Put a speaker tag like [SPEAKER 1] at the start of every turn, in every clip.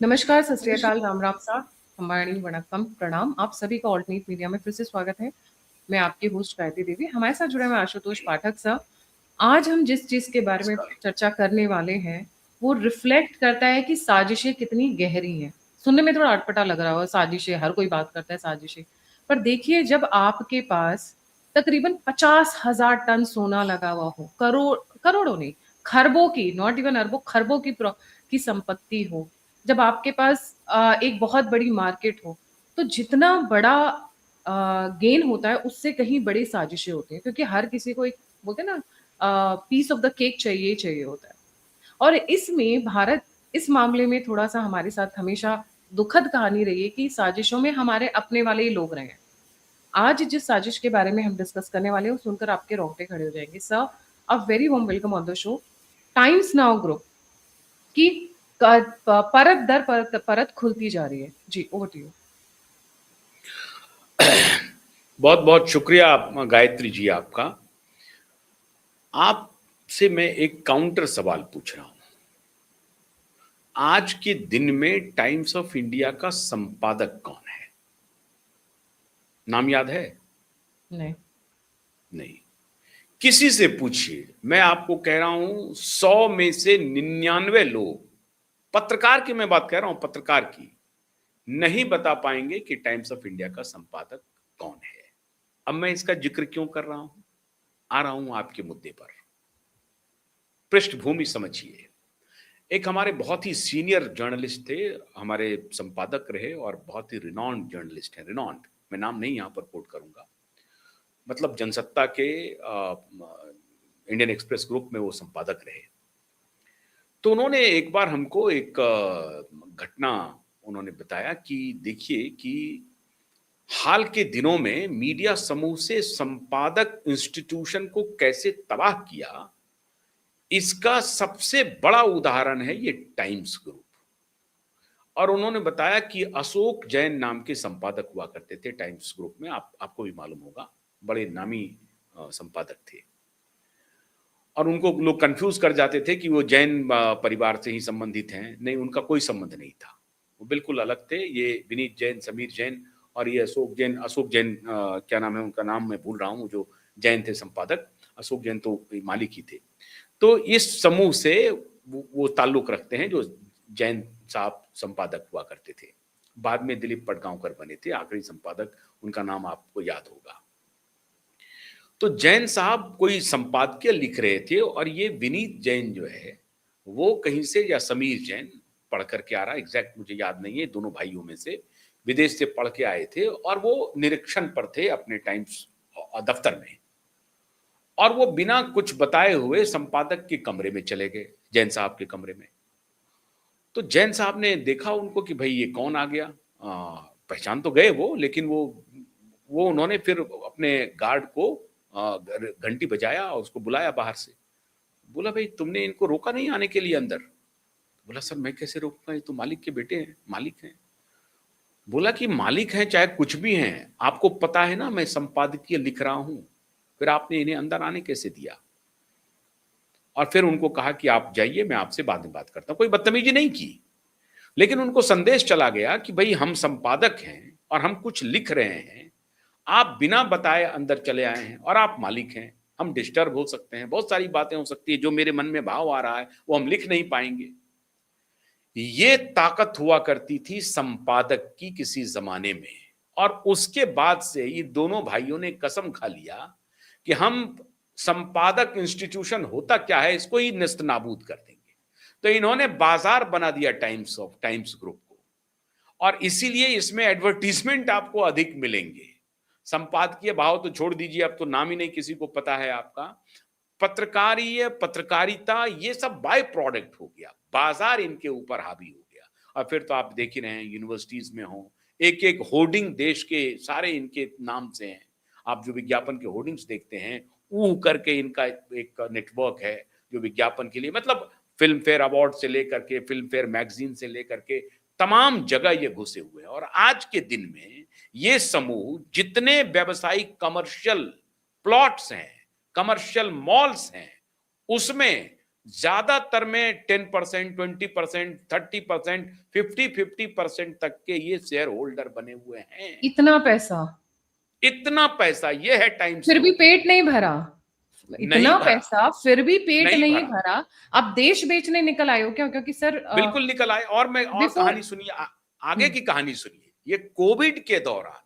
[SPEAKER 1] नमस्कार, सत श्री अकाल, राम राम साहब, खम्बाणी वणक्कम, प्रणाम। आप सभी का ऑल्टरनेट मीडिया में फिर से स्वागत है। मैं आपकी होस्ट गायत्री देवी। हमारे साथ जुड़े हुए आशुतोष पाठक साहब। आज हम जिस चीज के बारे में चर्चा करने वाले हैं वो रिफ्लेक्ट करता है कि साजिशें कितनी गहरी हैं। सुनने में थोड़ा अटपटा लग रहा हो, साजिशें, हर कोई बात करता है साजिशें, पर देखिए जब आपके पास तकरीबन 50,000 टन सोना लगा हुआ हो, करोड़ों नहीं, खरबों की, नॉट इवन अरबों, खरबों की संपत्ति हो, जब आपके पास एक बहुत बड़ी मार्केट हो, तो जितना बड़ा गेन होता है उससे कहीं बड़ी साजिशें होती हैं, क्योंकि हर किसी को एक, बोलते हैं ना, पीस ऑफ द केक चाहिए चाहिए होता है। और इसमें भारत इस मामले में थोड़ा सा हमारे साथ हमेशा दुखद कहानी रही है कि साजिशों में हमारे अपने वाले ही लोग रहे हैं। आज जिस साजिश के बारे में हम डिस्कस करने वाले हैं वो सुनकर आपके रोंगटे खड़े हो जाएंगे। Sir, a very warm welcome on the show. Times now group की परत दर परत परत खुलती जा रही है। जी, ओवर टू यू।
[SPEAKER 2] बहुत बहुत शुक्रिया गायत्री जी आपका। आपसे मैं एक काउंटर सवाल पूछ रहा हूं। आज के दिन में टाइम्स ऑफ इंडिया का संपादक कौन है? नाम याद है?
[SPEAKER 1] नहीं।
[SPEAKER 2] नहीं। किसी से पूछिए, मैं आपको कह रहा हूं 100 में से 99 लोग, पत्रकार की मैं बात कह रहा हूं, पत्रकार की, नहीं बता पाएंगे कि टाइम्स ऑफ इंडिया का संपादक कौन है। अब मैं इसका जिक्र क्यों कर रहा हूं? आ रहा हूं आपके मुद्दे पर। पृष्ठभूमि समझिए। एक हमारे बहुत ही सीनियर जर्नलिस्ट थे, हमारे संपादक रहे और बहुत ही रिनॉन्ड जर्नलिस्ट हैं। रिनॉन्ड, मैं नाम नहीं यहां पर कोट करूंगा, मतलब जनसत्ता के इंडियन एक्सप्रेस ग्रुप में वो संपादक रहे। तो उन्होंने एक बार हमको एक घटना उन्होंने बताया कि देखिए कि हाल के दिनों में मीडिया समूह से संपादक इंस्टीट्यूशन को कैसे तबाह किया, इसका सबसे बड़ा उदाहरण है ये टाइम्स ग्रुप। और उन्होंने बताया कि अशोक जैन नाम के संपादक हुआ करते थे टाइम्स ग्रुप में। आपको भी मालूम होगा, बड़े नामी संपादक थे। और उनको लोग कंफ्यूज कर जाते थे कि वो जैन परिवार से ही संबंधित हैं। नहीं, उनका कोई संबंध नहीं था, वो बिल्कुल अलग थे। ये विनीत जैन, समीर जैन और ये अशोक जैन, क्या नाम है उनका, नाम मैं भूल रहा हूँ, जो जैन थे संपादक। अशोक जैन तो मालिक ही थे। तो इस समूह से वो ताल्लुक रखते हैं, जो जैन साहब संपादक हुआ करते थे। बाद में दिलीप पटगांवकर बने थे आखिरी संपादक, उनका नाम आपको याद होगा। तो जैन साहब कोई संपादकीय लिख रहे थे और ये विनीत जैन जो है वो कहीं से, या समीर जैन, पढ़ करके आ रहा, एग्जैक्ट मुझे याद नहीं है, दोनों भाइयों में से, विदेश से पढ़ के आए थे और वो निरीक्षण पर थे अपने टाइम्स दफ्तर में। और वो बिना कुछ बताए हुए संपादक के कमरे में चले गए, जैन साहब के कमरे में। तो जैन साहब ने देखा उनको कि भाई ये कौन आ गया। पहचान तो गए वो, लेकिन वो उन्होंने फिर अपने गार्ड को घंटी बजाया और उसको बुलाया बाहर से। बोला, भाई तुमने इनको रोका नहीं आने के लिए अंदर? बोला, सर मैं कैसे रोकूंगा, ये तो मालिक के बेटे हैं, मालिक हैं। बोला कि मालिक हैं चाहे कुछ भी हैं, आपको पता है ना मैं संपादकीय लिख रहा हूं, फिर आपने इन्हें अंदर आने कैसे दिया? और फिर उनको कहा कि आप जाइए, मैं आपसे बाद में बात करता हूं। कोई बदतमीजी नहीं की, लेकिन उनको संदेश चला गया कि भाई हम संपादक हैं और हम कुछ लिख रहे हैं, आप बिना बताए अंदर चले आए हैं और आप मालिक हैं। हम डिस्टर्ब हो सकते हैं, बहुत सारी बातें हो सकती है, जो मेरे मन में भाव आ रहा है वो हम लिख नहीं पाएंगे। ये ताकत हुआ करती थी संपादक की किसी जमाने में। और उसके बाद से ये दोनों भाइयों ने कसम खा लिया कि हम संपादक इंस्टीट्यूशन होता क्या है इसको ही नेस्त नाबूद कर देंगे। तो इन्होंने बाजार बना दिया टाइम्स ग्रुप को। और इसीलिए इसमें एडवर्टीजमेंट आपको अधिक मिलेंगे। संपादकीय भाव तो छोड़ दीजिए, अब तो नाम ही नहीं किसी को पता है आपका। पत्रकारिता ये सब बाय प्रोडक्ट हो गया, बाजार इनके ऊपर हावी हो गया। और फिर तो आप देख ही रहे हैं, यूनिवर्सिटीज में हो, एक एक होर्डिंग देश के सारे इनके नाम से हैं। आप जो विज्ञापन के होर्डिंग्स देखते हैं, ऊह करके इनका एक नेटवर्क है जो विज्ञापन के लिए, मतलब फिल्म फेयर अवार्ड से लेकर के, फिल्म फेयर मैगजीन से लेकर के, तमाम जगह ये घुसे हुए हैं। और आज के दिन में ये समूह जितने व्यवसायिक कमर्शियल प्लॉट्स हैं, कमर्शियल मॉल्स हैं, उसमें ज्यादातर में 10%, 20%, 30%, 50% तक के ये शेयर होल्डर बने हुए हैं।
[SPEAKER 1] इतना पैसा,
[SPEAKER 2] इतना पैसा, ये है टाइम्स
[SPEAKER 1] फिर भी
[SPEAKER 2] न्यूज़।
[SPEAKER 1] पेट नहीं भरा।
[SPEAKER 2] नहीं
[SPEAKER 1] इतना
[SPEAKER 2] भरा,
[SPEAKER 1] पैसा फिर भी पेट
[SPEAKER 2] नहीं
[SPEAKER 1] नहीं
[SPEAKER 2] भरा,
[SPEAKER 1] भरा। आप देश बेचने निकल आए हो क्या? क्योंकि सर
[SPEAKER 2] बिल्कुल निकल आए। और मैं और
[SPEAKER 1] बिफोर।
[SPEAKER 2] कहानी सुनिए, आगे की कहानी सुनिए। ये कोविड के दौरान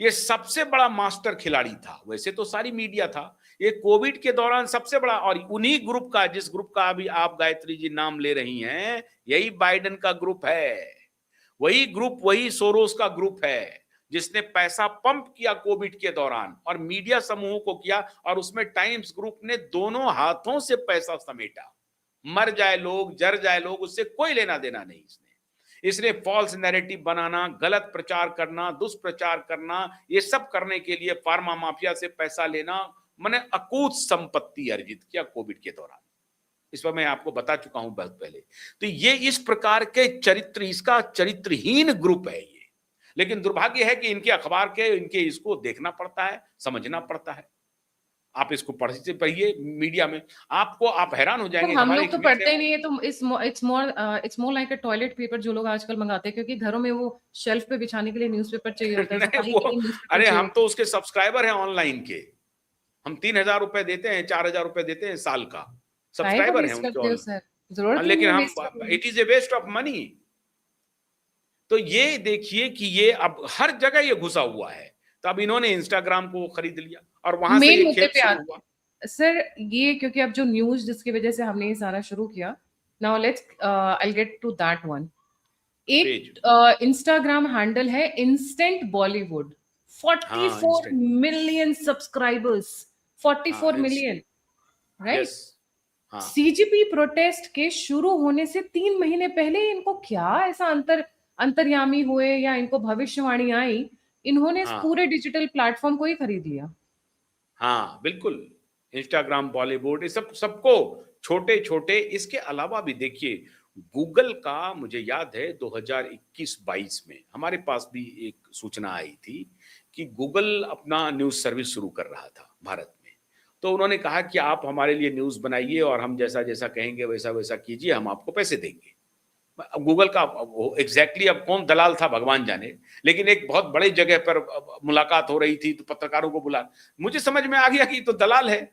[SPEAKER 2] ये सबसे बड़ा मास्टर खिलाड़ी था। वैसे तो सारी मीडिया था, ये कोविड के दौरान सबसे बड़ा, और उन्हीं ग्रुप का, जिस ग्रुप का अभी आप गायत्री जी नाम ले रही हैं, यही बाइडेन का ग्रुप है। वही ग्रुप, वही सोरोस का ग्रुप है जिसने पैसा पंप किया कोविड के दौरान और मीडिया समूहों को किया, और उसमें टाइम्स ग्रुप ने दोनों हाथों से पैसा समेटा। मर जाए लोग, जर जाए लोग, उससे कोई लेना देना नहीं। इसने फॉल्स नैरेटिव बनाना, गलत प्रचार करना, दुष्प्रचार करना, ये सब करने के लिए फार्मा माफिया से पैसा लेना, मैंने अकूत संपत्ति अर्जित किया कोविड के दौरान। इस पर मैं आपको बता चुका हूं बहुत पहले। तो ये इस प्रकार के चरित्र, इसका चरित्रहीन ग्रुप है ये। लेकिन दुर्भाग्य है कि इनके अखबार के, इनके इसको देखना पड़ता है, समझना पड़ता है। आप इसको पढ़िए मीडिया में, आपको, आप हैरान हो
[SPEAKER 1] सर
[SPEAKER 2] जाएंगे।
[SPEAKER 1] हम
[SPEAKER 2] हमारे
[SPEAKER 1] लोग
[SPEAKER 2] एक
[SPEAKER 1] तो
[SPEAKER 2] मित्र
[SPEAKER 1] पढ़ते ही
[SPEAKER 2] हैं,
[SPEAKER 1] नहीं है, तो it's more like a toilet paper जो लोग आजकल मंगाते हैं, क्योंकि घरों में वो शेल्फ पे बिछाने के लिए न्यूज़पेपर चाहिए होता है,
[SPEAKER 2] नहीं
[SPEAKER 1] सफाई
[SPEAKER 2] वो,
[SPEAKER 1] के लिए न्यूज़पेपर
[SPEAKER 2] अरे
[SPEAKER 1] चाहिए
[SPEAKER 2] हम
[SPEAKER 1] होता
[SPEAKER 2] तो उसके सब्सक्राइबर हैं ऑनलाइन के। हम 3,000 रुपए देते हैं, 4,000 रुपए देते हैं साल का।
[SPEAKER 1] है। काहे को
[SPEAKER 2] सब्सक्राइबर हैं
[SPEAKER 1] वेस्ट
[SPEAKER 2] उनके
[SPEAKER 1] करते हो
[SPEAKER 2] ऑनलाइन।
[SPEAKER 1] सर? जरूरत ही नहीं
[SPEAKER 2] लेकिन
[SPEAKER 1] है
[SPEAKER 2] हम,
[SPEAKER 1] वेस्ट करने की।
[SPEAKER 2] It is a waste of money. तो ये देखिए कि ये अब हर जगह ये घुसा हुआ है। तो अब इन्होंने इंस्टाग्राम को खरीद लिया और वहां से
[SPEAKER 1] मेन
[SPEAKER 2] ये
[SPEAKER 1] मुद्दे
[SPEAKER 2] खेल
[SPEAKER 1] पे
[SPEAKER 2] शुरू
[SPEAKER 1] आते
[SPEAKER 2] हुआ।
[SPEAKER 1] हैं सर। ये क्योंकि अब जो न्यूज़ जिसकी वजह से हमने ये सारा शुरू किया, now let's I get to that one.
[SPEAKER 2] Page,
[SPEAKER 1] एक इंस्टाग्राम हैंडल है इंस्टेंट बॉलीवुड,
[SPEAKER 2] हाँ
[SPEAKER 1] 44
[SPEAKER 2] इंस्टेंट,
[SPEAKER 1] मिलियन सब्सक्राइबर्स। 44
[SPEAKER 2] हाँ
[SPEAKER 1] मिलियन,
[SPEAKER 2] यस,
[SPEAKER 1] राइट?
[SPEAKER 2] हाँ
[SPEAKER 1] सीजीपी प्रोटेस्ट के शुरू होने से 3 महीने पहले इनको क्या ऐसा अंतर्यामी हुए या इनको भविष्यवाणी आई, इन्होंने इस
[SPEAKER 2] हाँ
[SPEAKER 1] पूरे डिजिटल प्लेटफॉर्म को ही खरीद लिया।
[SPEAKER 2] हाँ बिल्कुल। इंस्टाग्राम, बॉलीवुड, ये सब सबको, छोटे छोटे। इसके अलावा भी देखिए, गूगल का मुझे याद है 2021-22 में हमारे पास भी एक सूचना आई थी कि गूगल अपना न्यूज सर्विस शुरू कर रहा था भारत में। तो उन्होंने कहा कि आप हमारे लिए न्यूज बनाइए और हम जैसा जैसा कहेंगे वैसा वैसा कीजिए, हम आपको पैसे देंगे। गूगल का एग्जैक्टली अब कौन दलाल था भगवान जाने, लेकिन एक बहुत बड़े जगह पर मुलाकात हो रही थी तो पत्रकारों को बुला, मुझे समझ में आ गया कि तो दलाल है,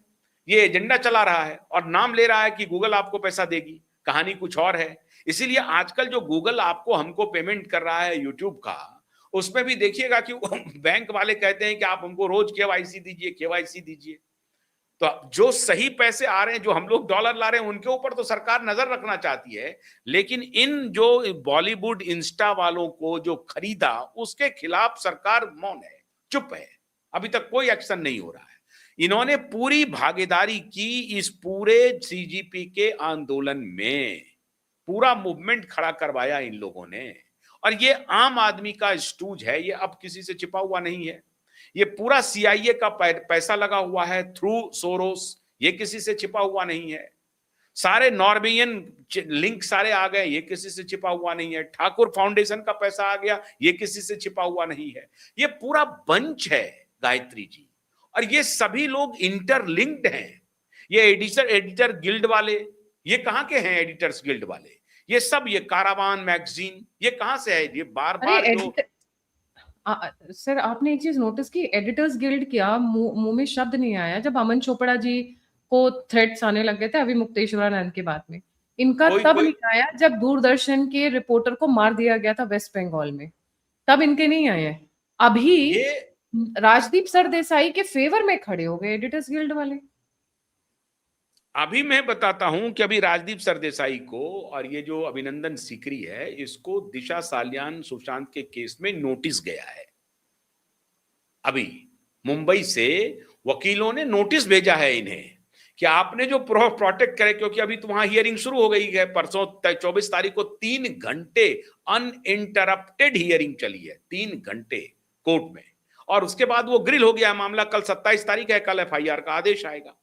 [SPEAKER 2] ये एजेंडा चला रहा है और नाम ले रहा है कि गूगल आपको पैसा देगी। कहानी कुछ और है। इसीलिए आजकल जो गूगल आपको, हमको पेमेंट कर रहा है यूट्यूब का, उसमें भी देखिएगा कि बैंक वाले कहते हैं कि आप हमको रोज केवाईसी दीजिए, केवाईसी दीजिए। तो जो सही पैसे आ रहे हैं, जो हम लोग डॉलर ला रहे हैं, उनके ऊपर तो सरकार नजर रखना चाहती है, लेकिन इन जो बॉलीवुड इंस्टा वालों को जो खरीदा, उसके खिलाफ सरकार मौन है, चुप है। अभी तक कोई एक्शन नहीं हो रहा है। इन्होंने पूरी भागीदारी की इस पूरे सीजीपी के आंदोलन में, पूरा मूवमेंट खड़ा करवाया इन लोगों ने। और ये आम आदमी का स्टूज है, ये अब किसी से छिपा हुआ नहीं है। ये पूरा सीआईए का पैसा लगा हुआ है थ्रू सोरोस, ये किसी से छिपा हुआ नहीं है। सारे नॉर्वेजियन लिंक सारे आ गए, ये किसी से छिपा हुआ नहीं है। ठाकुर फाउंडेशन का पैसा आ गया, ये किसी से छिपा हुआ नहीं है। ये पूरा बंच है गायत्री जी, और ये सभी लोग इंटरलिंक्ड हैं। ये एडिटर गिल्ड वाले, ये कहां के हैं एडिटर्स गिल्ड वाले? ये सब, ये कारावान मैगजीन, ये कहां से है? ये बार
[SPEAKER 1] अरे
[SPEAKER 2] बार जो,
[SPEAKER 1] एडिटर, सर आपने एक चीज नोटिस की, एडिटर्स गिल्ड क्या, मुंह में शब्द नहीं आया जब अमन चोपड़ा जी को थ्रेट्स आने लग गए थे अभी मुक्तेश्वरानंद के बाद में। इनका
[SPEAKER 2] कोई
[SPEAKER 1] तब
[SPEAKER 2] कोई
[SPEAKER 1] नहीं आया जब दूरदर्शन के रिपोर्टर को मार दिया गया था वेस्ट बंगाल में, तब इनके नहीं आए हैं। अभी
[SPEAKER 2] ये
[SPEAKER 1] राजदीप सरदेसाई के फेवर में खड़े हो गए एडिटर्स गिल्ड वाले।
[SPEAKER 2] अभी मैं बताता हूं कि अभी राजदीप सरदेसाई को और ये जो अभिनंदन सीकरी है, इसको दिशा सालियान सुशांत के केस में नोटिस गया है। अभी मुंबई से वकीलों ने नोटिस भेजा है इन्हें कि आपने जो प्रोटेक्ट करे, क्योंकि अभी तो वहां हियरिंग शुरू हो गई है। परसों 24 तारीख को 3 घंटे अनइंटरप्टेड हियरिंग चली है, 3 घंटे कोर्ट में। और उसके बाद वो ग्रिल हो गया मामला। कल 27 तारीख है, कल एफआईआर का आदेश आएगा।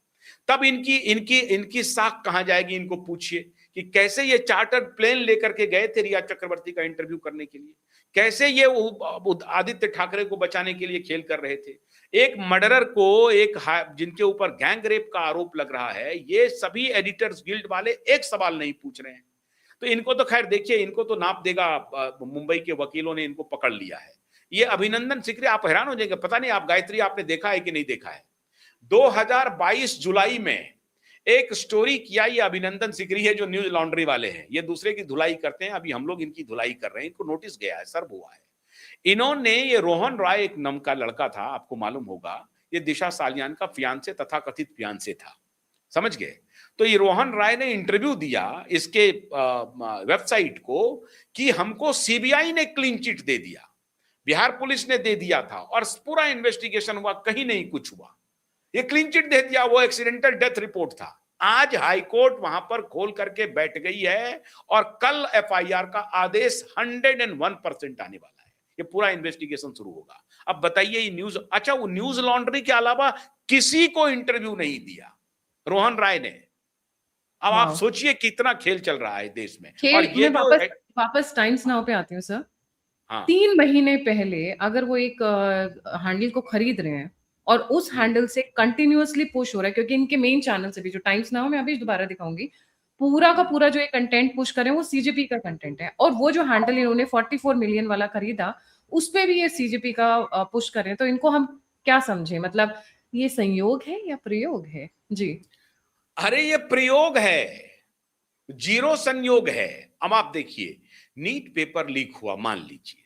[SPEAKER 2] तब इनकी इनकी इनकी साख कहां जाएगी? इनको पूछिए कि कैसे ये चार्टर्ड प्लेन लेकर के गए थे रिया चक्रवर्ती का इंटरव्यू करने के लिए, कैसे ये आदित्य ठाकरे को बचाने के लिए खेल कर रहे थे। एक मर्डरर को, जिनके ऊपर गैंग रेप का आरोप लग रहा है, ये सभी एडिटर्स गिल्ड वाले एक सवाल नहीं पूछ रहे हैं। तो इनको तो खैर देखिए, इनको तो नाप देगा, मुंबई के वकीलों ने इनको पकड़ लिया है। ये अभिनंदन सिकरी, आप हैरान हो जाएंगे, पता नहीं आप गायत्री आपने देखा है कि नहीं देखा है। 2022 जुलाई में एक स्टोरी किया ये अभिनंदन सिकरी है, जो न्यूज लॉन्ड्री वाले हैं, ये दूसरे की धुलाई करते हैं, अभी हम लोग इनकी धुलाई कर रहे हैं, इनको नोटिस गया है, सर्व हुआ है। इन्होंने, ये रोहन राय एक नाम का लड़का था, आपको मालूम होगा, ये दिशा सालियान का फियांसे, तथा कथित फियांसे था, समझ गए। तो ये रोहन राय ने इंटरव्यू दिया इसके वेबसाइट को कि हमको सीबीआई ने क्लीन चिट दे दिया, बिहार पुलिस ने दे दिया था, और पूरा इन्वेस्टिगेशन हुआ, कहीं नहीं कुछ हुआ, ये क्लीन चिट दे दिया, वो एक्सीडेंटल डेथ रिपोर्ट था। आज हाईकोर्ट वहां पर खोल करके बैठ गई है, और कल एफआईआर का आदेश 101% आने वाला है, ये पूरा इन्वेस्टिगेशन शुरू होगा। अब बताइए, ये न्यूज, अच्छा, वो न्यूज लॉन्ड्री के अलावा किसी को इंटरव्यू नहीं दिया रोहन राय ने। अब आप
[SPEAKER 1] वाह।
[SPEAKER 2] सोचिए कितना खेल चल रहा है देश में। और
[SPEAKER 1] खेल,
[SPEAKER 2] ये
[SPEAKER 1] मैं
[SPEAKER 2] जो
[SPEAKER 1] वापस टाइम्स नाउ पे आती हूँ सर।
[SPEAKER 2] हाँ
[SPEAKER 1] 3 महीने पहले अगर वो एक हैंडल को खरीद रहे हैं और उस हैंडल से कंटिन्यूअसली पुश हो रहा है, क्योंकि इनके मेन चैनल से भी, जो टाइम्स नाउ, मैं अभी दोबारा दिखाऊंगी, पूरा का पूरा जो ये कंटेंट पुश कर रहे हैं वो सीजेपी का कंटेंट है, और वो जो हैंडल इन्होंने 44 मिलियन वाला खरीदा, उस पे भी ये सीजेपी का पुश कर रहे हैं। तो इनको हम क्या समझे, मतलब ये संयोग है या प्रयोग है? जी।
[SPEAKER 2] अरे ये प्रयोग है, जीरो संयोग है। अब आप देखिए, नीट पेपर लीक हुआ, मान लीजिए,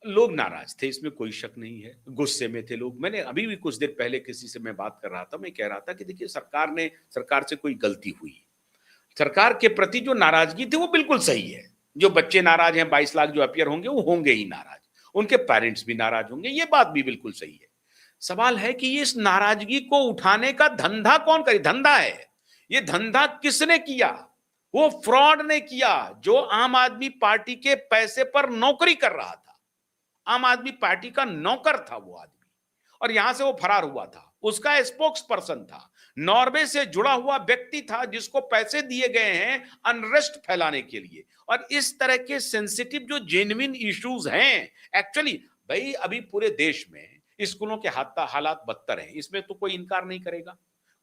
[SPEAKER 2] लोग नाराज थे, इसमें कोई शक नहीं है, गुस्से में थे लोग। मैंने अभी भी कुछ देर पहले किसी से मैं बात कर रहा था, मैं कह रहा था कि देखिए, सरकार से कोई गलती हुई, सरकार के प्रति जो नाराजगी थी वो बिल्कुल सही है। जो बच्चे नाराज हैं, 22 लाख जो अपियर होंगे, वो होंगे ही नाराज, उनके पेरेंट्स भी नाराज होंगे, ये बात भी बिल्कुल सही है। सवाल है कि ये इस नाराजगी को उठाने का धंधा कौन करे? धंधा है ये, धंधा किसने किया? वो फ्रॉड ने किया, जो आम आदमी पार्टी के पैसे पर नौकरी कर रहा था। आम आदमी पार्टी का नौकर था वो आदमी, और यहां से वो फरार हुआ था, उसका स्पोक्स पर्सन था, नॉर्वे से जुड़ा हुआ व्यक्ति था, जिसको पैसे दिए गए हैं अनरेस्ट फैलाने के लिए। और इस तरह के सेंसिटिव जो जेन्युइन इश्यूज हैं, एक्चुअली भाई अभी पूरे देश में स्कूलों के हालात बदतर हैं, इसमें तो कोई इनकार नहीं करेगा,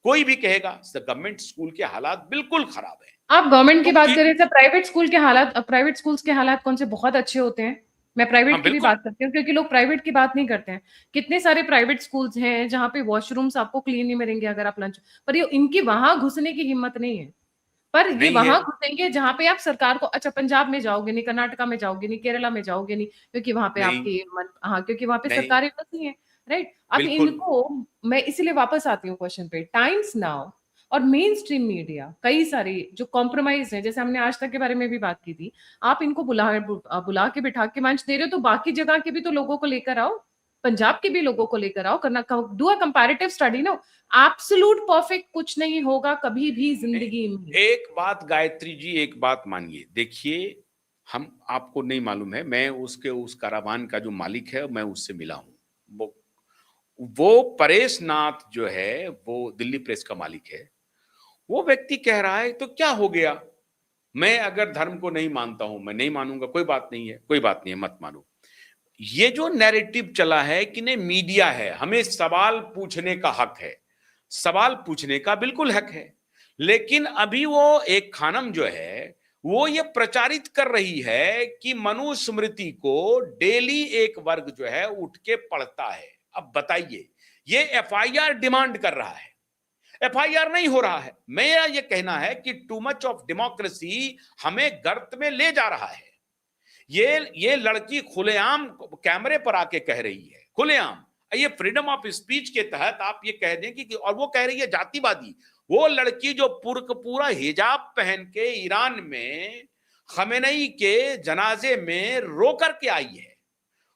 [SPEAKER 2] कोई भी कहेगा गवर्नमेंट स्कूल के हालात बिल्कुल खराब है।
[SPEAKER 1] आप गवर्नमेंट की
[SPEAKER 2] तो
[SPEAKER 1] बात करें तो प्राइवेट स्कूल के हालात, प्राइवेट स्कूल्स के हालात कौन से बहुत अच्छे होते हैं। मैं
[SPEAKER 2] हाँ
[SPEAKER 1] प्राइवेट की भी
[SPEAKER 2] बिल्कुल,
[SPEAKER 1] बात करती हूँ, क्योंकि लोग प्राइवेट की बात नहीं करते हैं। कितने सारे प्राइवेट स्कूल्स हैं जहाँ पे वॉशरूम्स आपको क्लीन नहीं मिलेंगे अगर आप लंच, पर ये इनकी वहां घुसने की हिम्मत नहीं है। पर ये
[SPEAKER 2] नहीं है,
[SPEAKER 1] वहां घुसेंगे जहां पे आप सरकार को, अच्छा पंजाब में जाओगे नहीं, कर्नाटका में जाओगे नहीं, केरला में जाओगे नहीं, क्योंकि वहां पे
[SPEAKER 2] नहीं,
[SPEAKER 1] आपकी हाँ, क्योंकि वहां पे
[SPEAKER 2] नहीं,
[SPEAKER 1] सरकारें बसी हैं, राइट। अब
[SPEAKER 2] बिल्कुल।
[SPEAKER 1] इनको, मैं इसीलिए वापस आती हूँ क्वेश्चन पे, टाइम्स नाउ और मेन स्ट्रीम मीडिया कई सारी जो कॉम्प्रोमाइज है, जैसे हमने आज तक के बारे में भी बात की थी, आप इनको बुला के बिठा के मंच दे रहे हो, तो बाकी जगह के भी तो लोगों को लेकर आओ, पंजाब के भी लोगों को लेकर आओ, करना, do a comparative study. No, absolute perfect कुछ नहीं होगा कभी भी जिंदगी में।
[SPEAKER 2] एक बात गायत्री जी, एक बात मानिए, देखिए, हम, आपको नहीं मालूम है, मैं उस कारावान का जो मालिक है, मैं उससे मिला हूं। वो परेश नाथ जो है, वो दिल्ली प्रेस का मालिक है। वो व्यक्ति कह रहा है तो क्या हो गया, मैं अगर धर्म को नहीं मानता हूं, मैं नहीं मानूंगा, कोई बात नहीं है, कोई बात नहीं है, मत मानो। ये जो नैरेटिव चला है कि नहीं, मीडिया है, हमें सवाल पूछने का हक है, सवाल पूछने का बिल्कुल हक है, लेकिन अभी वो एक खानम जो है, वो ये प्रचारित कर रही है कि मनुस्मृति को डेली एक वर्ग जो है उठ के पढ़ता है। अब बताइए, ये एफआईआर डिमांड कर रहा है, एफआईआर नहीं हो रहा है। मेरा ये कहना है कि टू मच ऑफ डेमोक्रेसी हमें गर्त में ले जा रहा है। ये लड़की खुलेआम कैमरे पर आके कह रही है, खुलेआम, ये फ्रीडम ऑफ स्पीच के तहत आप ये कह दें कि, और वो कह रही है जातिवादी। वो लड़की जो पूरा हिजाब पहन के ईरान में खमेनेई के जनाजे में रो करके आई है,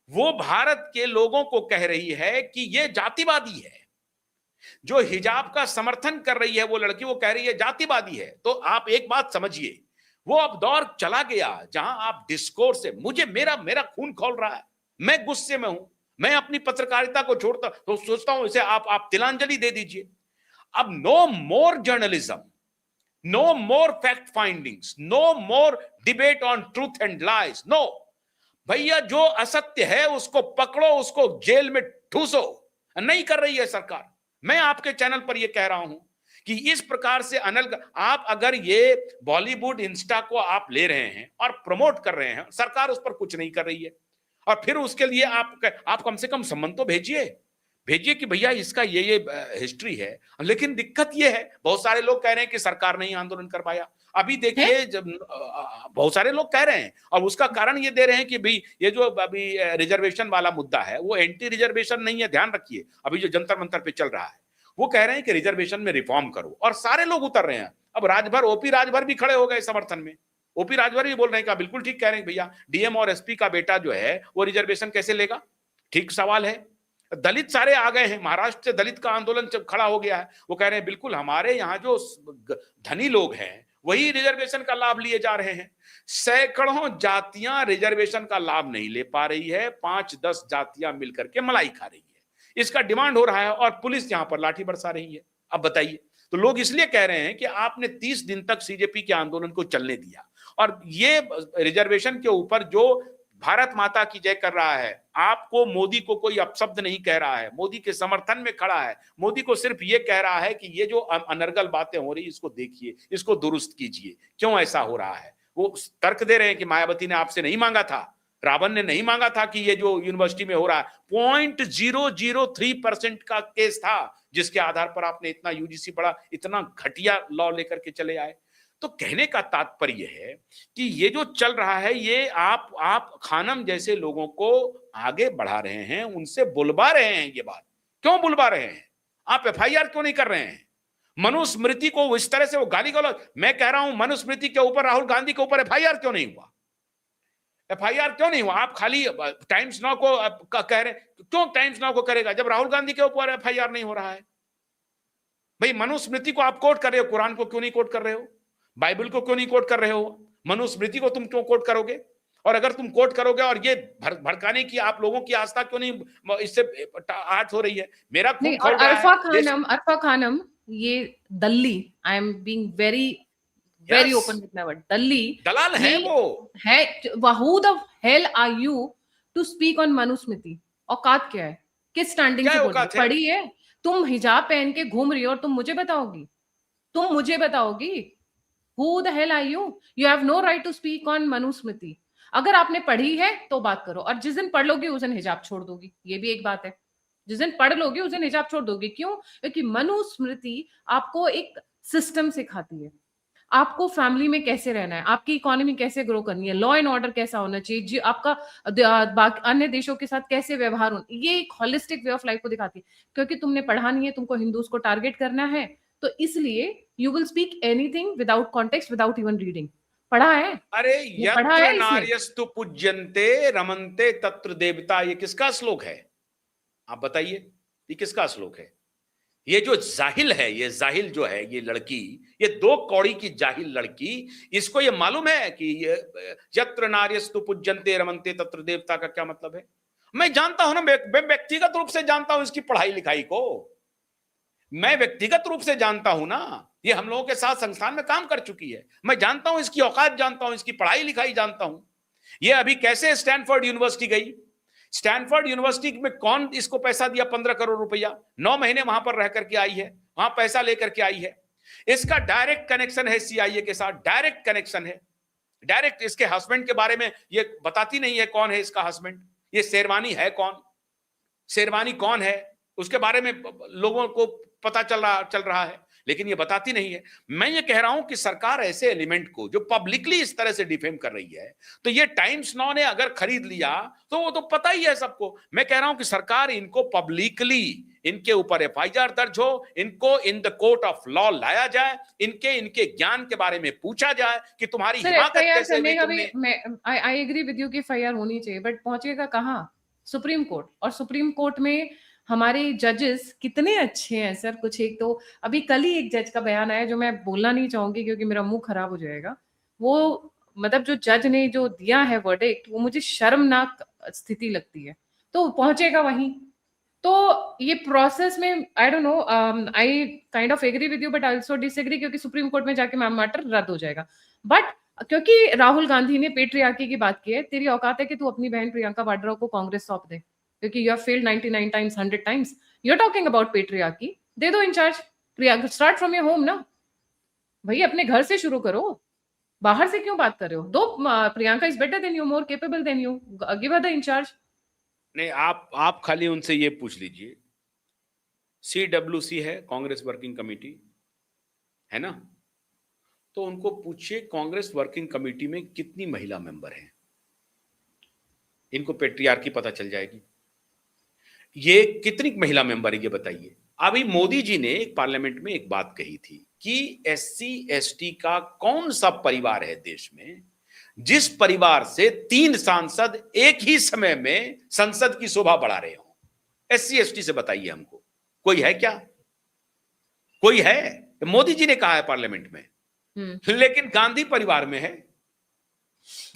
[SPEAKER 2] वो भारत के लोगों को कह रही है कि ये जातिवादी है। जो हिजाब का समर्थन कर रही है वो लड़की, वो कह रही है जातिवादी है। तो आप एक बात समझिए, वो अब दौर चला गया जहां आप डिस्कोर्स से, मुझे मेरा मेरा खून खौल रहा है, मैं गुस्से में हूं, मैं अपनी पत्रकारिता को छोड़ता तो सोचता हूं इसे आप तिलांजलि दे दीजिए। अब no more journalism, no more fact findings, no more debate on truth and lies, no. भैया जो असत्य है उसको पकड़ो, उसको जेल में ठूसो, नहीं कर रही है सरकार। मैं आपके चैनल पर यह कह रहा हूं कि इस प्रकार से अनल आप अगर ये बॉलीवुड इंस्टा को आप ले रहे हैं और प्रमोट कर रहे हैं, सरकार उस पर कुछ नहीं कर रही है, और फिर उसके लिए आप कम से कम संबंध तो भेजिए, भेजिए कि भैया इसका ये हिस्ट्री है। लेकिन दिक्कत ये है, बहुत सारे लोग कह रहे हैं कि सरकार नहीं आंदोलन कर पाया। अभी देखिए, जब बहुत सारे लोग कह रहे हैं, और उसका कारण ये दे रहे हैं कि भाई ये जो अभी रिजर्वेशन वाला मुद्दा है वो एंटी रिजर्वेशन नहीं है, ध्यान रखिए। अभी जो जंतर मंतर पे चल रहा है वो कह रहे हैं कि रिजर्वेशन में रिफॉर्म करो, और सारे लोग उतर रहे हैं। अब राजभर, ओपी राजभर भी खड़े हो गए समर्थन में। ओपी राजभर भी बोल रहे हैं कि बिल्कुल ठीक कह रहे हैं भैया, डीएम और एसपी का बेटा जो है वो रिजर्वेशन कैसे लेगा, ठीक सवाल है। दलित सारे आ गए हैं, महाराष्ट्र से दलित का आंदोलन खड़ा हो गया है। वो कह रहे हैं बिल्कुल हमारे यहाँ जो धनी लोग हैं वही रिजर्वेशन का लाभ लिए जा रहे हैं। सैकड़ों जातियां रिजर्वेशन का लाभ नहीं ले पा रही है, 5-10 जातियां मिलकर के मलाई खा रही है। इसका डिमांड हो रहा है और पुलिस यहां पर लाठी बरसा रही है। अब बताइए, तो लोग इसलिए कह रहे हैं कि आपने 30 दिन तक सीजेपी के आंदोलन को चलने दिया, और ये रिजर्वेशन के ऊपर जो भारत माता की जय कर रहा है, आपको मोदी को कोई अपशब्द नहीं कह रहा है, मोदी के समर्थन में खड़ा है। मोदी को सिर्फ ये कह रहा है कि ये जो अनर्गल बातें हो रही, इसको देखिए, इसको दुरुस्त कीजिए, क्यों ऐसा हो रहा है। वो तर्क दे रहे हैं कि मायावती ने आपसे नहीं मांगा था, रावण ने नहीं मांगा था कि ये जो यूनिवर्सिटी में हो रहा है 0.003% का केस था, जिसके आधार पर आपने इतना यूजीसी बड़ा इतना घटिया लॉ लेकर के चले आए। तो कहने का तात्पर्य है कि ये जो चल रहा है, ये आप खानम जैसे लोगों को आगे बढ़ा रहे हैं, उनसे बुलवा रहे हैं। ये बात क्यों बुलवा रहे हैं? आप एफआईआर क्यों नहीं कर रहे हैं? मनुस्मृति को इस तरह से वो गाली गलौज, मैं कह रहा हूं मनुस्मृति के ऊपर, राहुल गांधी के ऊपर एफआईआर क्यों नहीं हुआ? एफआईआर क्यों नहीं हुआ? आप खाली टाइम्स नाउ को कह रहे, क्यों टाइम्स नाउ को करेगा जब राहुल गांधी के ऊपर एफआईआर नहीं हो रहा है? भाई मनुस्मृति को आप कोट कर रहे हो, कुरान को क्यों नहीं कोट कर रहे हो? बाइबल को क्यों नहीं कोट कर रहे हो? मनुस्मृति को तुम क्यों कोट करोगे? और अगर तुम कोट करोगे और ये भड़काने की आप लोगों की आस्था क्यों नहीं इससे आठ हो रही है? मेरा खून
[SPEAKER 1] और
[SPEAKER 2] खौल रहा है।
[SPEAKER 1] अरफा खानम ये दल्ली, I am being very very
[SPEAKER 2] yes,
[SPEAKER 1] open with my word, दल्ली
[SPEAKER 2] दलाल है
[SPEAKER 1] ये
[SPEAKER 2] वो।
[SPEAKER 1] है। Who the hell are you to speak on Manusmriti? औकात क्या है? किस स्टैंडिंग से
[SPEAKER 2] क्या
[SPEAKER 1] बोल रही हो?
[SPEAKER 2] औकात है?
[SPEAKER 1] पढ़ी है? तुम हिजाब पहन के घूम रही हो और तुम मुझे बताओगी? तुम मुझे बताओगी? Who the hell are you? You have no right to speak on Manusmriti. अगर आपने पढ़ी है तो बात करो, और जिस दिन पढ़ लोगी उस दिन हिजाब छोड़ दोगी, ये भी एक बात है। जिस दिन पढ़ लोगे उस दिन हिजाब छोड़ दोगे। क्यों? क्योंकि मनुस्मृति आपको एक सिस्टम सिखाती है, आपको फैमिली में कैसे रहना है, आपकी इकोनॉमी कैसे ग्रो करनी है, लॉ एंड ऑर्डर कैसा होना चाहिए, जी आपका अन्य देशों के साथ कैसे व्यवहार होना, ये एक होलिस्टिक वे ऑफ लाइफ को दिखाती है। क्योंकि तुमने पढ़ा नहीं है, तुमको हिंदूज को टारगेट करना है, तो इसलिए you will speak anything without context, without even reading. पढ़ा है?
[SPEAKER 2] अरे
[SPEAKER 1] ये पढ़ा
[SPEAKER 2] यत्र
[SPEAKER 1] है इसने?
[SPEAKER 2] नार्यस्तु पूज्यन्ते रमन्ते तत्र देवता, ये किसका श्लोक है? आप बताइए, ये किसका श्लोक है? ये जो जाहिल है, ये जाहिल जो है, ये लड़की, ये 2 कौड़ी की जाहिल लड़की, इसको ये मालूम है कि ये यत्र नार्यस्तु पूज्यन्ते रमन्ते तत्र देवता का क्या मतलब है? मैं जानता हूं ना, मैं व्यक्तिगत रूप से जानता हूं इसकी पढ़ाई लिखाई को, मैं व्यक्तिगत रूप से जानता हूं ना। ये हम लोगों के साथ संस्थान में काम कर चुकी है, मैं जानता हूं इसकी औकात, जानता हूं इसकी पढ़ाई लिखाई, जानता हूं ये अभी कैसे स्टैनफोर्ड यूनिवर्सिटी गई। स्टैनफोर्ड यूनिवर्सिटी में कौन इसको पैसा दिया? 15 करोड़ रुपया, 9 महीने वहां पर रह करके आई है, वहां पैसा लेकर के आई है। इसका डायरेक्ट कनेक्शन है सीआईए के साथ, डायरेक्ट कनेक्शन है, डायरेक्ट। इसके हस्बैंड के बारे में ये बताती नहीं है कौन है इसका हस्बैंड, ये शेरवानी है कौन, शेरवानी कौन है, उसके बारे में लोगों को पता चल रहा है, लेकिन ये बताती नहीं है। मैं ये कह रहा हूं कि सरकार ऐसे एलिमेंट को जो पब्लिकली इस तरह से डिफेम कर रही है, तो ये टाइम्स नाउ ने अगर खरीद लिया तो वो तो पता ही है सबको। मैं कह रहा हूं कि सरकार इनको पब्लिकली, इनके ऊपर एफआईआर दर्ज हो, इनको in the court of law लाया जाए, इनके ज्ञान के बारे में पूछा जाए कि तुम्हारी हिमाकत कैसे हुई तुमने।
[SPEAKER 1] आई एग्री विद यू कि एफआईआर होनी चाहिए, बट पहुंचेगा कहाँ? Supreme court. और सुप्रीम कोर्ट में हमारे जजेस कितने अच्छे हैं सर। कुछ एक तो अभी कल ही एक जज का बयान आया जो मैं बोलना नहीं चाहूंगी क्योंकि मेरा मुंह खराब हो जाएगा। वो मतलब जो जज ने जो दिया है वर्डिक्ट, वो मुझे शर्मनाक स्थिति लगती है। तो पहुंचेगा वहीं। तो ये प्रोसेस में I don't know, I kind of agree with you but also disagree, क्योंकि सुप्रीम कोर्ट में जाके मैटर रद्द हो जाएगा। बट क्योंकि राहुल गांधी ने पेट्रियार्की की बात की है, तेरी औकात है कि तू अपनी बहन प्रियंका वाड्रा को कांग्रेस सौंप दे, क्योंकि you have failed 99 times, 100 times. You are talking about patriarchy, दे दो incharge, start from your home ना भाई, अपने घर से शुरू करो, बाहर से क्यों बात कर रहे हो? दो, Priyanka is better than you, more capable than you, give her the incharge.
[SPEAKER 2] नहीं, आप खाली उनसे ये पूछ लीजिए, CWC है कांग्रेस वर्किंग कमेटी, है ना? तो उनको पूछिए कांग्रेस वर्किंग कमेटी में कितनी महिला मेंबर हैं, इनको पेट्रियार्की पता चल जाएगी। ये कितनी महिला मेंबर है ये बताइए। अभी मोदी जी ने एक पार्लियामेंट में एक बात कही थी कि SC ST का कौन सा परिवार है देश में जिस परिवार से 3 सांसद एक ही समय में संसद की शोभा बढ़ा रहे हो। SC ST से बताइए हमको, कोई है क्या? कोई है? मोदी जी ने कहा है पार्लियामेंट में, लेकिन गांधी परिवार में है।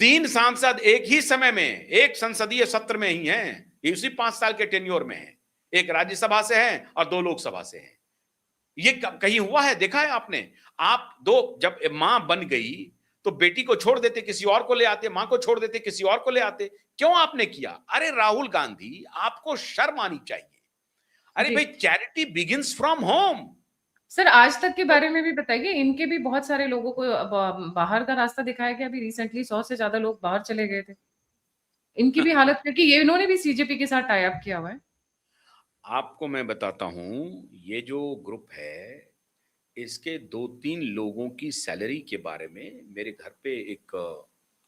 [SPEAKER 2] 3 सांसद एक ही समय में एक संसदीय सत्र में ही हैं, ये उसी 5 साल के टेन्योर में है। एक राज्यसभा से है और 2 लोकसभा से है। ये कहीं हुआ है, देखा है आपने? आप दो, जब मां बन गई तो बेटी को छोड़ देते किसी और को ले आते, मां को छोड़ देते किसी और को ले आते। क्यों आपने किया? अरे राहुल गांधी, आपको शर्म आनी चाहिए। अरे भाई, charity begins from home.
[SPEAKER 1] Sir, आज तक के बारे में भी बताइए, इनके भी बहुत सारे लोगों को बाहर का रास्ता दिखाया गया। अभी रिसेंटली 100 से ज्यादा लोग बाहर चले गए थे, इनकी भी हालत, क्योंकि ये इन्होंने भी CJP के साथ टाई अप किया हुआ है।
[SPEAKER 2] आपको मैं बताता हूं, ये जो ग्रुप है इसके 2-3 लोगों की सैलरी के बारे में मेरे घर पे एक,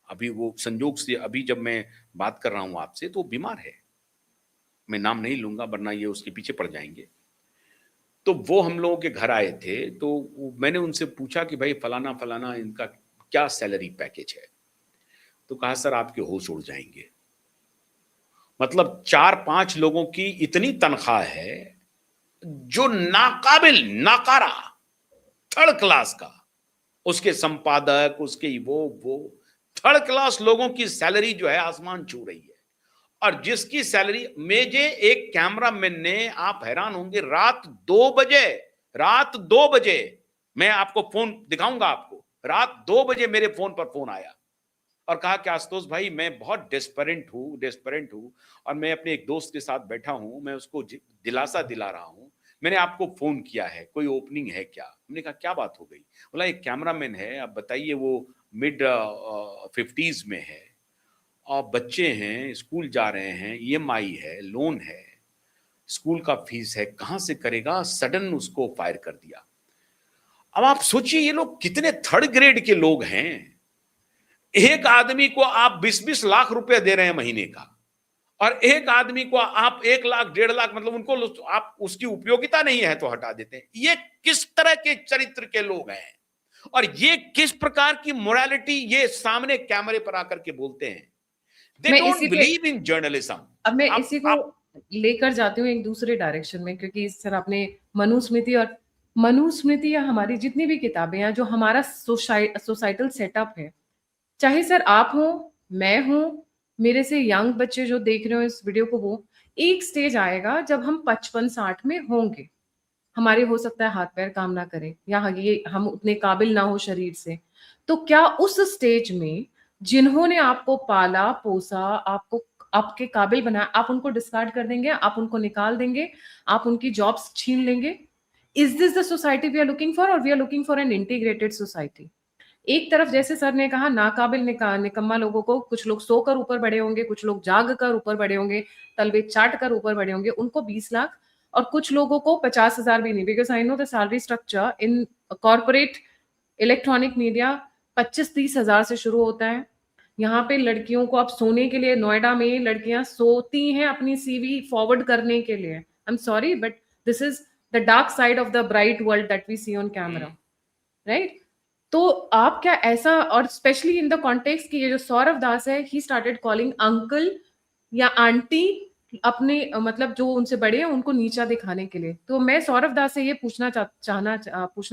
[SPEAKER 2] अभी वो संजोग से अभी जब मैं बात कर रहा हूं आपसे तो बीमार है, मैं नाम नहीं लूंगा वरना ये उसके पीछे पड़ जाएंगे। तो वो हम लोगों के घर आए थे, तो मैंने उनसे पूछा कि भाई फलाना फलाना इनका क्या सैलरी पैकेज है। तो कहा सर आपके होश उड़ जाएंगे, मतलब 4-5 लोगों की इतनी तनख्वाह है जो नाकाबिल, नाकारा, थर्ड क्लास का, उसके संपादक, उसके वो थर्ड क्लास लोगों की सैलरी जो है आसमान छू रही है। और जिसकी सैलरी, मेजे एक कैमरामैन ने, आप हैरान होंगे, रात 2 बजे मैं आपको फोन दिखाऊंगा आपको, रात 2 बजे मेरे फोन पर फोन आया और कहा कि आशुतोष भाई मैं बहुत डेस्परेंट हूं और मैं अपने एक दोस्त के साथ बैठा हूं, मैं उसको दिलासा दिला रहा हूं, मैंने आपको फोन किया है, कोई ओपनिंग है क्या? हमने कहा क्या बात हो गई? बोला एक कैमरामैन है, आप बताइए, वो मिड 50s में है और बच्चे हैं, स्कूल जा रहे हैं, EMI है, लोन है, स्कूल का फीस है, कहां से करेगा? सडन उसको फायर कर दिया। अब आप सोचिए ये लोग कितने थर्ड ग्रेड के लोग हैं। एक आदमी को आप 20-20 लाख रुपए दे रहे हैं महीने का, और एक आदमी को आप 1 लाख 1.5 लाख, मतलब उनको आप उसकी उपयोगिता नहीं है तो हटा देते हैं। ये किस तरह के चरित्र के लोग हैं और ये किस प्रकार की मोरालिटी ये सामने कैमरे पर आकर के बोलते हैं। They don't believe in journalism.
[SPEAKER 1] अब मैं इसी को लेकर जाती हूँ एक दूसरे डायरेक्शन में, क्योंकि सर आपने मनुस्मृति या हमारी जितनी भी किताबें हैं, जो हमारा सोसाइटल सेटअप है, चाहे सर आप हो, मैं हूं, मेरे से यंग बच्चे जो देख रहे हो इस वीडियो को, वो एक स्टेज आएगा जब हम 55-60 में होंगे, हमारे हो सकता है हाथ पैर काम ना करें या ये हम उतने काबिल ना हो शरीर से, तो क्या उस स्टेज में जिन्होंने आपको पाला पोसा, आपको आपके काबिल बनाया, आप उनको डिस्कार्ड कर देंगे, आप उनको निकाल देंगे, आप उनकी जॉब्स छीन लेंगे? Is this the society we are looking for, और we are looking for an integrated society? एक तरफ जैसे सर ने कहा नाकाबिल निकम्मा लोगों को, कुछ लोग सोकर ऊपर बढ़े होंगे, कुछ लोग जाग कर ऊपर बढ़े होंगे, तलवे चाट कर ऊपर बढ़े होंगे, उनको 20 लाख, और कुछ लोगों को 50,000 भी नहीं, because I know the salary structure in corporate electronic media 25-30 हजार से शुरू होता है। यहाँ पे लड़कियों को, अब सोने के लिए नोएडा में लड़कियां सोती हैं अपनी CV फॉरवर्ड करने के लिए। I am sorry but this is the dark side of the bright world that we see on camera, right? तो आप क्या ऐसा, और स्पेशली इन द कॉन्टेक्स्ट कि ये जो सौरव दास है, ही स्टार्टेड कॉलिंग अंकल या आंटी अपने मतलब जो उनसे बड़े हैं उनको नीचा दिखाने के लिए। तो मैं सौरव दास से ये पूछना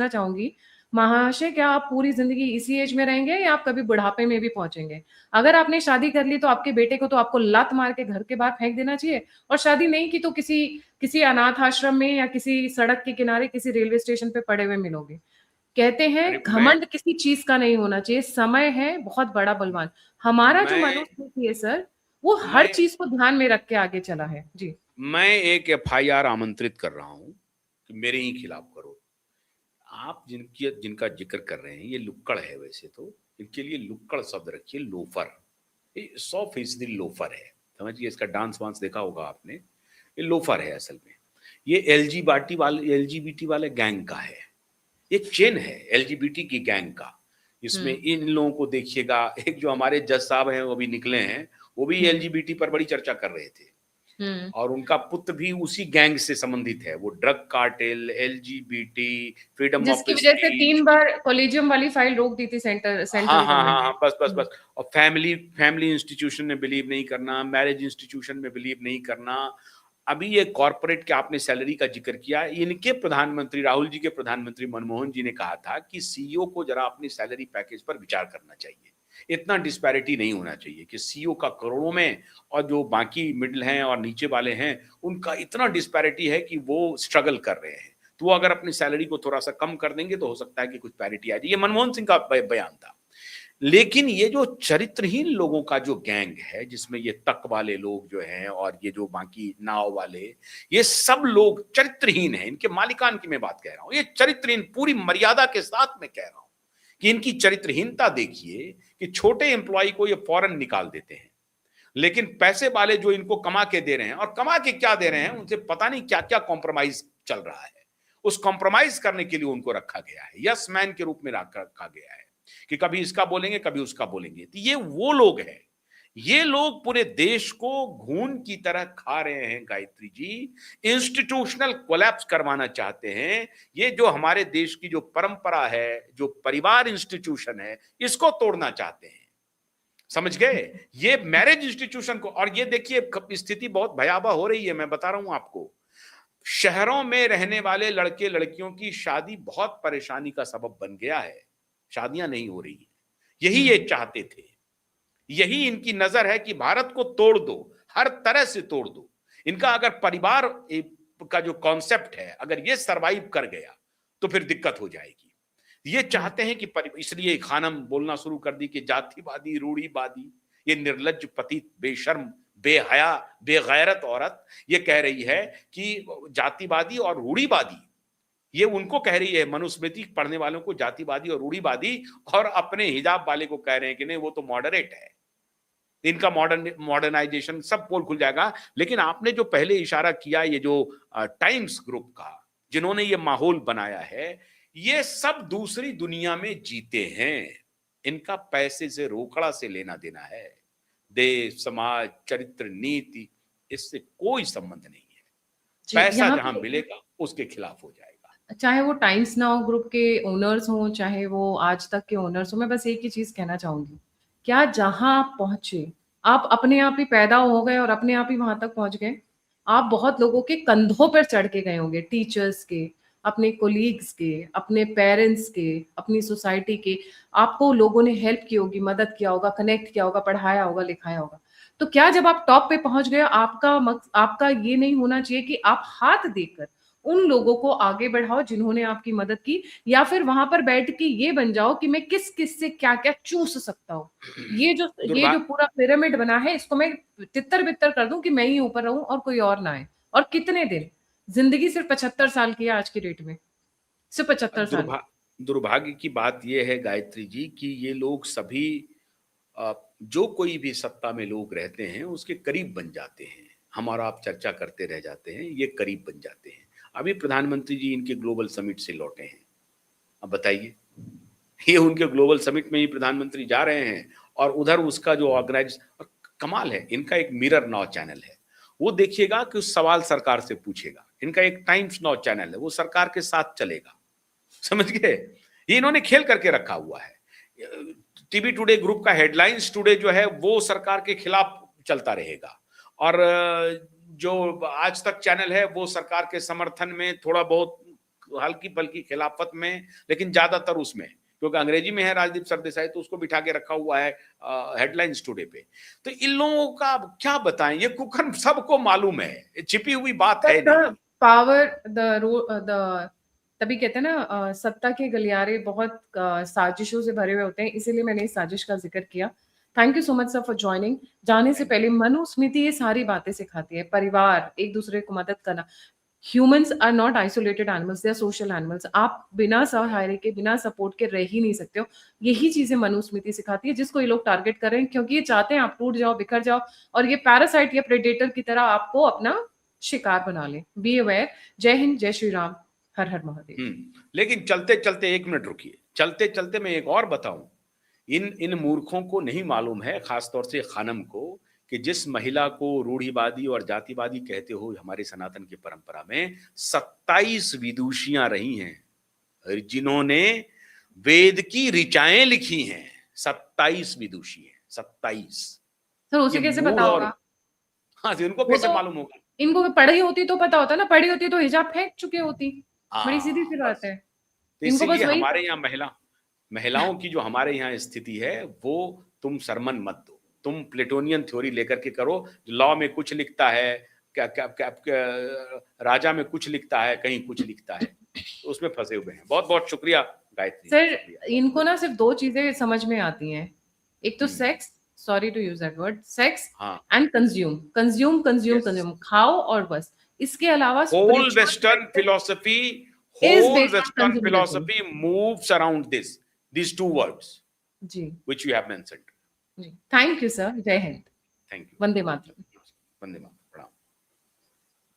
[SPEAKER 1] चाहूंगी, महाशय, क्या आप पूरी जिंदगी इसी एज में रहेंगे या आप कभी बुढ़ापे में भी पहुंचेंगे? अगर आपने शादी कर ली तो आपके बेटे को तो आपको लात मार के घर के बाहर फेंक देना चाहिए, और शादी नहीं की तो किसी किसी अनाथ आश्रम में या किसी सड़क के किनारे किसी रेलवे स्टेशन पे पड़े हुए मिलोगे। कहते हैं घमंड किसी चीज का नहीं होना चाहिए, समय है बहुत बड़ा बलवान। हमारा जो मनुस्मृति है सर, वो हर चीज को ध्यान में रख के आगे चला है। जी
[SPEAKER 2] मैं एक एफआईआर आमंत्रित कर रहा हूं कि मेरे ही खिलाफ करो। आप जिनका जिक्र कर रहे हैं ये लुक्कड़ है, वैसे तो इनके लिए लुक्कड़ शब्द रखिए, लोफर। ये 100% लोफर है, समझिए। इसका डांस वांस देखा होगा आपने, ये लोफर है असल में। ये एलजीबीटी वाले गैंग का है, एक चेन है एलजीबीटी की गैंग का। इसमें
[SPEAKER 1] हम्म।
[SPEAKER 2] इन लोगों को देखिएगा, एक जो हमारे जज साहब हैं वो भी निकले हैं, वो भी
[SPEAKER 1] हम्म।
[SPEAKER 2] एलजीबीटी पर बड़ी चर्चा कर रहे थे।
[SPEAKER 1] हम्म।
[SPEAKER 2] और उनका पुत्र भी उसी गैंग से संबंधित है, वो drug cartel, LGBT, freedom of
[SPEAKER 1] जिसकी वजह से
[SPEAKER 2] स्पीच।
[SPEAKER 1] 3 बार कॉलेजियम वाली फाइल रोक दी थी
[SPEAKER 2] हाँ
[SPEAKER 1] सेंट्रल
[SPEAKER 2] हाँ
[SPEAKER 1] गवर्नमेंट
[SPEAKER 2] हाँ
[SPEAKER 1] ने।
[SPEAKER 2] हाँ, बस बस बस। और फैमिली फैमिली इंस्टीट्यूशन में बिलीव नहीं करना, मैरिज इंस्टीट्यूशन में बिलीव नहीं करना। अभी ये कॉर्पोरेट के आपने सैलरी का जिक्र किया, इनके प्रधानमंत्री, राहुल जी के प्रधानमंत्री मनमोहन जी ने कहा था कि सीईओ को जरा अपनी सैलरी पैकेज पर विचार करना चाहिए। इतना डिस्पैरिटी नहीं होना चाहिए कि सीईओ का करोड़ों में और जो बाकी मिडिल हैं और नीचे वाले हैं उनका इतना डिस्पैरिटी है कि वो स्ट्रगल कर रहे हैं। तो वो अगर अपनी सैलरी को थोड़ा सा कम कर देंगे तो हो सकता है कि कुछ पैरिटी आ जाए। ये मनमोहन सिंह का बयान था। लेकिन ये जो चरित्रहीन लोगों का जो गैंग है, जिसमें ये तक वाले लोग जो हैं और ये जो बाकी नाव वाले, ये सब लोग चरित्रहीन हैं। इनके मालिकान की मैं बात कह रहा हूं, ये चरित्रहीन, पूरी मर्यादा के साथ मैं कह रहा हूं कि इनकी चरित्रहीनता देखिए कि छोटे एम्प्लॉय को ये फौरन निकाल देते हैं, लेकिन पैसे वाले जो इनको कमा के दे रहे हैं, और कमा के क्या दे रहे हैं, उनसे पता नहीं क्या क्या कॉम्प्रोमाइज चल रहा है। उस कॉम्प्रोमाइज करने के लिए उनको रखा गया है, यस मैन के रूप में रखा गया है कि कभी इसका बोलेंगे कभी उसका बोलेंगे। तो ये वो लोग हैं, ये लोग पूरे देश को घून की तरह खा रहे हैं गायत्री जी। इंस्टीट्यूशनल कोलैप्स करवाना चाहते हैं। ये जो हमारे देश की जो परंपरा है, जो परिवार इंस्टीट्यूशन है, इसको तोड़ना चाहते हैं, समझ गए। ये मैरिज इंस्टीट्यूशन को, और ये देखिए स्थिति बहुत भयावह हो रही है, मैं बता रहा हूं आपको। शहरों में रहने वाले लड़के लड़कियों की शादी बहुत परेशानी का सबब बन गया है, शादियां नहीं हो रही है। यही ये चाहते थे, यही इनकी नजर है कि भारत को तोड़ दो, हर तरह से तोड़ दो। इनका अगर परिवार का जो कॉन्सेप्ट है, अगर ये सरवाइव कर गया तो फिर दिक्कत हो जाएगी। ये चाहते हैं कि इसलिए खानम बोलना शुरू कर दी कि जातिवादी, रूढ़ीवादी। ये निर्लज्ज, पतित, बेशर्म, बेहया, बेगैरत औरत ये कह रही है कि जातिवादी और रूढ़ीवादी, ये उनको कह रही है, मनुस्मृति पढ़ने वालों को जातिवादी और रूढ़ीवादी, और अपने हिजाब वाले को कह रहे हैं कि नहीं वो तो मॉडरेट है। इनका मॉडर्नाइजेशन सब पोल खुल जाएगा। लेकिन आपने जो पहले इशारा किया, ये जो टाइम्स ग्रुप का, जिन्होंने ये माहौल बनाया है, ये सब दूसरी दुनिया में जीते हैं। इनका पैसे से, रोकड़ा से लेना देना है। देश, समाज, चरित्र, नीति, इससे कोई संबंध नहीं है।
[SPEAKER 1] जी,
[SPEAKER 2] पैसा
[SPEAKER 1] यहाँ
[SPEAKER 2] जहां
[SPEAKER 1] पे
[SPEAKER 2] मिलेगा उसके खिलाफ हो जाएगा।
[SPEAKER 1] चाहे वो टाइम्स नाउ ग्रुप के ओनर्स हों, चाहे वो आज तक के ओनर्स हों, मैं बस एक ही चीज कहना चाहूंगी, क्या जहां आप पहुंचे, आप अपने आप ही पैदा हो गए और अपने आप ही वहां तक पहुंच गए? आप बहुत लोगों के कंधों पर चढ़ के गए होंगे, टीचर्स के, अपने कोलीग्स के, अपने पेरेंट्स के, अपनी सोसाइटी के। आपको लोगों ने हेल्प की होगी, मदद किया होगा, कनेक्ट किया होगा, पढ़ाया होगा, लिखाया होगा। तो क्या जब आप टॉप पे पहुंच गए, आपका ये नहीं होना चाहिए कि आप हाथ देकर उन लोगों को आगे बढ़ाओ जिन्होंने आपकी मदद की, या फिर वहां पर बैठ के ये बन जाओ कि मैं किस किस से क्या क्या चूस सकता हूँ? ये जो
[SPEAKER 2] दुर्भाग्य
[SPEAKER 1] पूरा पिरामिड बना है, इसको मैं तितर बितर कर दूं कि मैं ही ऊपर रहूं और कोई और ना आए। और कितने दिन? जिंदगी सिर्फ 75 साल की है आज की डेट में, सिर्फ 75 साल।
[SPEAKER 2] दुर्भा दुर्भाग्य की बात यह है गायत्री जी कि ये लोग सभी, जो कोई भी सत्ता में लोग रहते हैं उसके करीब बन जाते हैं। हम और आप चर्चा करते रह जाते हैं, ये करीब बन जाते हैं। अभी प्रधानमंत्री जी इनके ग्लोबल समिट से लौटे हैं। अब बताइए, ये उनके ग्लोबल समिट में ही प्रधानमंत्री जा रहे हैं और उधर उसका जो ऑर्गेनाइज, कमाल है। इनका एक मिरर नाउ चैनल है, वो देखिएगा कि उस सवाल सरकार से पूछेगा। इनका एक टाइम्स नाउ चैनल है, वो सरकार के साथ चलेगा, समझ गए। ये इन्होंने खेल करके रखा हुआ है। टीवी टुडे ग्रुप का हेडलाइंस टुडे जो है वो सरकार के खिलाफ चलता रहेगा, और जो आज तक चैनल है वो सरकार के समर्थन में, थोड़ा बहुत हल्की पल्की खिलाफत में, लेकिन ज्यादातर उसमें, क्योंकि अंग्रेजी में है राजदीप सरदेसाई तो उसको बिठा के रखा हुआ है हेडलाइंस टुडे पे। तो इन लोगों का क्या बताएं, ये कुकर्म सबको मालूम है, छिपी हुई बात है
[SPEAKER 1] द
[SPEAKER 2] नहीं।
[SPEAKER 1] पावर द तभी कहते हैं ना, सत्ता के गलियारे बहुत साजिशों से भरे हुए होते हैं, इसीलिए मैंने इस साजिश का जिक्र किया thank you so much sir for joining. जाने से पहले मनुस्मृति ये सारी बातें सिखाती है, परिवार, एक दूसरे को मदद करना। Humans are not isolated animals, they are social animals. आप बिना सहारे के, बिना सपोर्ट के रह ही नहीं सकते हो। यही चीजें मनुस्मृति सिखाती है, जिसको ये लोग टारगेट कर रहे हैं, क्योंकि ये चाहते हैं आप टूट जाओ, बिखर जाओ, और ये पैरासाइट या प्रेडेटर की तरह आपको अपना शिकार बना ले। Be aware. जय हिंद, जय श्री राम, हर हर महादेव।
[SPEAKER 2] लेकिन चलते चलते 1 मिनट रुकिए, चलते चलते मैं एक और बताऊं, इन मूर्खों को नहीं मालूम है, खासतौर से खानम को, कि जिस महिला को रूढ़िवादी और जातिवादी कहते हो हमारे सनातन की परंपरा में 27 विदुषियां रही हैं, जिन्होंने वेद की ऋचाएं लिखी हैं। 27 विदुषी हैं, 27।
[SPEAKER 1] सर उसे
[SPEAKER 2] ये
[SPEAKER 1] कैसे
[SPEAKER 2] मूड
[SPEAKER 1] पता
[SPEAKER 2] और
[SPEAKER 1] होगा?
[SPEAKER 2] हाँ जी, उनको
[SPEAKER 1] वो
[SPEAKER 2] कैसे
[SPEAKER 1] तो
[SPEAKER 2] मालूम होगा?
[SPEAKER 1] इनको पढ़ी होती तो पता होता ना, पढ़ी होती तो हिजाब फेंक चुके होती। बड़ी सीधी सी बात
[SPEAKER 2] बस।
[SPEAKER 1] है।
[SPEAKER 2] तो
[SPEAKER 1] इनको बस
[SPEAKER 2] इसीलिए
[SPEAKER 1] वही
[SPEAKER 2] हमारे यहाँ महिलाओं की जो हमारे यहाँ स्थिति है, वो तुम सरमन मत दो। तुम प्लेटोनियन थ्योरी लेकर के करो, लॉ में कुछ लिखता है, राजा में कुछ लिखता है, कहीं कुछ लिखता है, तो उसमें फंसे हुए हैं। बहुत बहुत शुक्रिया गायत्री,
[SPEAKER 1] सर,
[SPEAKER 2] शुक्रिया।
[SPEAKER 1] इनको ना सिर्फ 2 चीजें समझ में आती हैं। एक तो
[SPEAKER 2] hmm,
[SPEAKER 1] sex, sorry to use that word, sex
[SPEAKER 2] हाँ,
[SPEAKER 1] and consume, consume, consume,
[SPEAKER 2] yes.
[SPEAKER 1] Consume, खाओ और बस। इसके अलावा
[SPEAKER 2] whole
[SPEAKER 1] spiritual
[SPEAKER 2] western philosophy,
[SPEAKER 1] is
[SPEAKER 2] whole
[SPEAKER 1] based on
[SPEAKER 2] Western
[SPEAKER 1] consumerism.
[SPEAKER 2] philosophy moves around these 2 words
[SPEAKER 1] जी,
[SPEAKER 2] which you have mentioned.
[SPEAKER 1] जी। Thank you sir. जय हिंद।
[SPEAKER 2] Thank you.
[SPEAKER 1] Vande
[SPEAKER 2] Thank
[SPEAKER 1] Mataram.
[SPEAKER 2] you. Vande Mataram.